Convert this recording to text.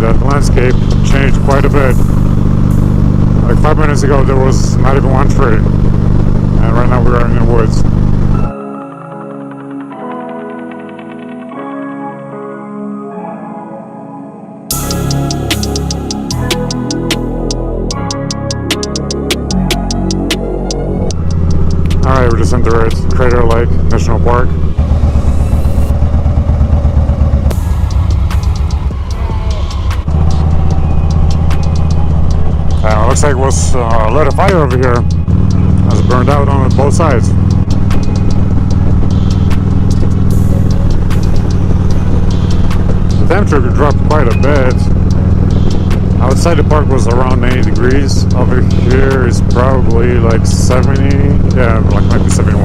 the landscape changed quite a bit. Like 5 minutes ago there was not even one tree, and right now we are in the woods. Alright, we just entered Crater Lake National Park. Looks like it was a lot of fire over here. It was burned out on both sides. The temperature dropped quite a bit. Outside the park was around 90 degrees. Over here is probably like 70, yeah, like maybe 71.